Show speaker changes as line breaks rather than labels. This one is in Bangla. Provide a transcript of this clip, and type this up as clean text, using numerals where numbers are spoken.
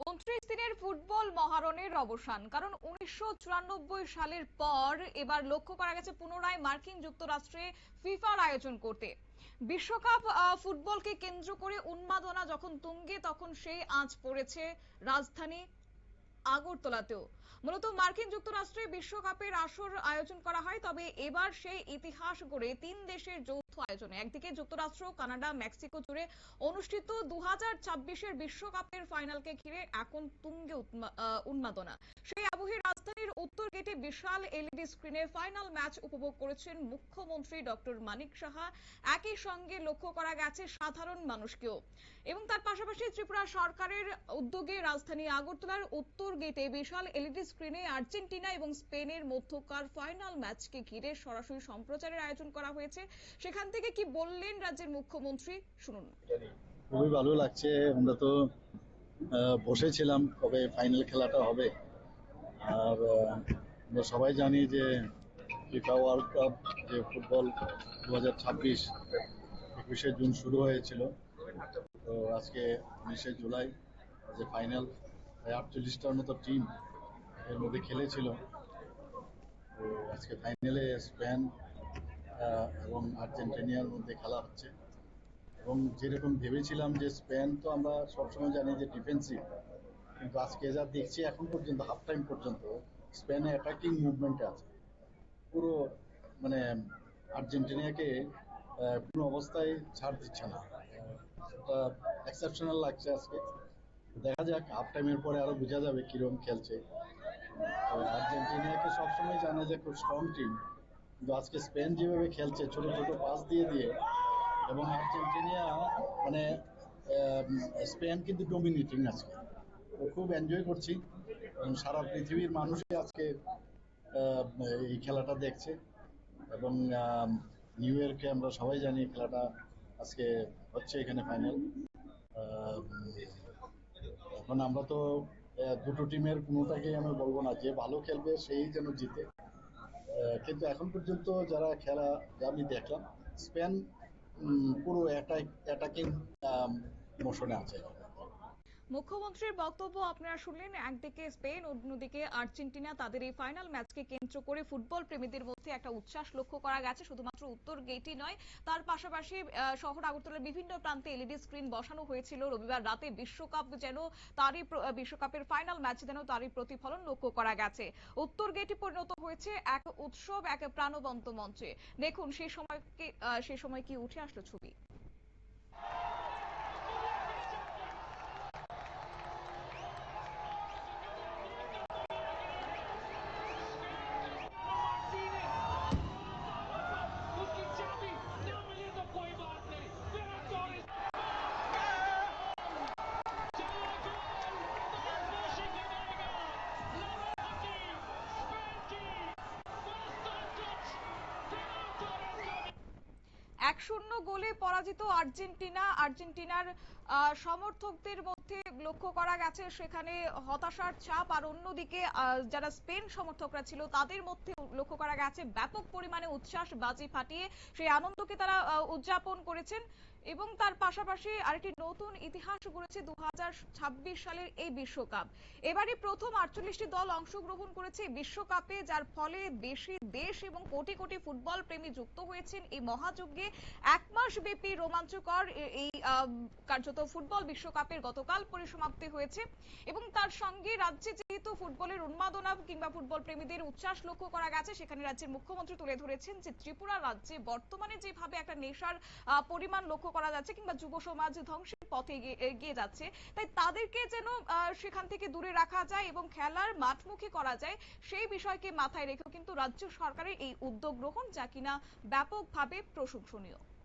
29 দিনের ফুটবল মহারণের অবসান। কারণ 1994 সালের পর এবার লক্ষ্য করা গেছে পুনরায় মার্কিন যুক্তরাষ্ট্রে ফিফার আয়োজন করতে। বিশ্বকাপ ফুটবলকে কেন্দ্র করে উন্মাদনা যখন তুঙ্গে, তখন সেই আঁচ পড়েছে রাজধানী আগরতলাতেও। মূলত মার্কিন যুক্তরাষ্ট্রে বিশ্বকাপের আসর আয়োজন করা হয়, তবে এবার সেই ইতিহাস গড়ে তিন দেশের যৌথ আয়োজনে একদিকে যুক্তরাষ্ট্র, কানাডা, মেক্সিকো জুড়ে অনুষ্ঠিত 2026-এর বিশ্বকাপের ফাইনালকে ঘিরে এখন তুঙ্গে উন্মাদনা। সেই আবহে রাজধানীর উত্তর গেটে বিশাল এলইডি স্ক্রিনে ফাইনাল ম্যাচ উপভোগ করেছেন মুখ্যমন্ত্রী ডক্টর মানিক সাহা। একই সঙ্গে লক্ষ্য করা গেছে সাধারণ মানুষকেও। এবং তার পাশাপাশি ত্রিপুরা সরকারের উদ্যোগে রাজধানী আগরতলার উত্তর গেটে বিশাল এলইডি স্ক্রিনে আর্জেন্টিনা এবং স্পেনের মধ্যকার ফাইনাল ম্যাচকে ঘিরে সরাসরি সম্প্রচারের আয়োজন করা হয়েছে। সেখান থেকে কি বললেন রাজ্যের মুখ্যমন্ত্রী, শুনুন।
খুবই ভালো লাগছে। আমরা তো বসেছিলাম কবে ফাইনাল খেলাটা হবে। আর আমরা সবাই জানি যে ফিফা ওয়ার্ল্ড কাপ যে ফুটবল 2026 21শে জুন শুরু হয়েছিল। তো আজকে 19শে জুলাই যে ফাইনাল, 48টার মতো টিম এর মধ্যে খেলেছিল। তো আজকে ফাইনালে স্পেন এবং আর্জেন্টিনার মধ্যে খেলা হচ্ছে। এবং যেরকম ভেবেছিলাম যে স্পেন, তো আমরা সবসময় জানি যে ডিফেন্সিভ, কিন্তু আজকে যা দেখছি এখন পর্যন্ত হাফ টাইম পর্যন্ত স্পেনে অ্যাটাকিং মুভমেন্টে আছে পুরো। মানে আর্জেন্টিনাকে কোনো অবস্থায় ছাড় দিচ্ছে না। এটা এক্সেপশনাল লাগছে আজকে। দেখা যাক হাফ টাইমের পরে আরো বোঝা যাবে কিরকম খেলছে। আর্জেন্টিনাকে সবসময় জানে যে খুব স্ট্রং টিম, কিন্তু আজকে স্পেন যেভাবে খেলছে ছোট ছোট পাস দিয়ে দিয়ে, এবং আর্জেন্টিনা মানে স্পেন কিন্তু ডমিনেটিং আজকে। তো খুব এনজয় করছি এবং সারা পৃথিবীর মানুষই আজকে এই খেলাটা দেখছে। এবং নিউ ইয়র্কে আমরা সবাই জানি খেলাটা আজকে হচ্ছে, এখানে ফাইনাল। এখন আমরা তো দুটো টিমের কোনোটাকেই আমি বলবো না যে ভালো খেলবে সেই যেন জিতে। কিন্তু এখন পর্যন্ত যারা খেলা আমি দেখলাম, স্পেন পুরো অ্যাটাকিং মোশনে আছে।
মুখ্যমন্ত্রীর বক্তব্য আপনারা শুনলেন। একদিকে স্পেন, অন্যদিকে আর্জেন্টিনা। তাদের এই ফাইনাল ম্যাচকে কেন্দ্র করে ফুটবল প্রেমীদের মধ্যে একটা উচ্ছ্বাস লক্ষ্য করা গেছে। শুধুমাত্র উত্তর গেটই নয়, তার পাশাপাশি শহর আগরতলার বিভিন্ন প্রান্তে এলইডি স্ক্রিন বসানো হয়েছিল। রবিবার রাতে বিশ্বকাপের ফাইনাল ম্যাচ যেন তারই প্রতিফলন লক্ষ্য করা গেছে। উত্তর গেটই পরিণত হয়েছে এক উৎসব, এক প্রাণবন্ত মঞ্চে। দেখুন সেই সময় কি উঠে আসলো ছবি। 1-0 গোলে পরাজিত আর্জেন্টিনার সমর্থকদের মধ্যে লক্ষ্য করা গেছে সেখানে হতাশার ছাপ। আর অন্যদিকে যারা স্পেন সমর্থকরা ছিল তাদের মধ্যে লক্ষ্য করা গেছে ব্যাপক পরিমাণে উচ্ছ্বাস, বাজি ফাটিয়ে সেই আনন্দকে তারা উদযাপন করেছেন। এবং তার পাশাপাশি আরেকটি নতুন ইতিহাস গড়েছে 2026 সালের এই বিশ্বকাপ। এবারে প্রথম 48টি দল অংশগ্রহণ করেছে বিশ্বকাপে, যার ফলে বেশি দেশ এবং কোটি কোটি ফুটবল প্রেমী যুক্ত হয়েছেন এই মহাযজ্ঞে। এক মাস ব্যাপী রোমাঞ্চকর এই কার্যত ফুটবল বিশ্বকাপের গতকাল পরিসমাপ্তি হয়েছে। এবং তার সঙ্গে রাজ্যে যেহেতু ফুটবলের উন্মাদনা কিংবা ফুটবল প্রেমীদের উচ্ছ্বাস লক্ষ্য করা গেছে, সেখানে রাজ্যের মুখ্যমন্ত্রী তুলে ধরেছেন যে ত্রিপুরা রাজ্যে বর্তমানে যেভাবে একটা নেশার পরিমাণ লক্ষ্য করা যাচ্ছে কিংবা যুব সমাজ ধ্বংসের পথে এগিয়ে যাচ্ছে, তাই তাদেরকে যেন সেখান থেকে দূরে রাখা যায় এবং খেলার মাঠমুখী করা যায়, সেই বিষয়কে মাথায় রেখেও কিন্তু রাজ্য সরকারের এই উদ্যোগ গ্রহণ, যা কিনা ব্যাপকভাবে প্রশংসনীয়।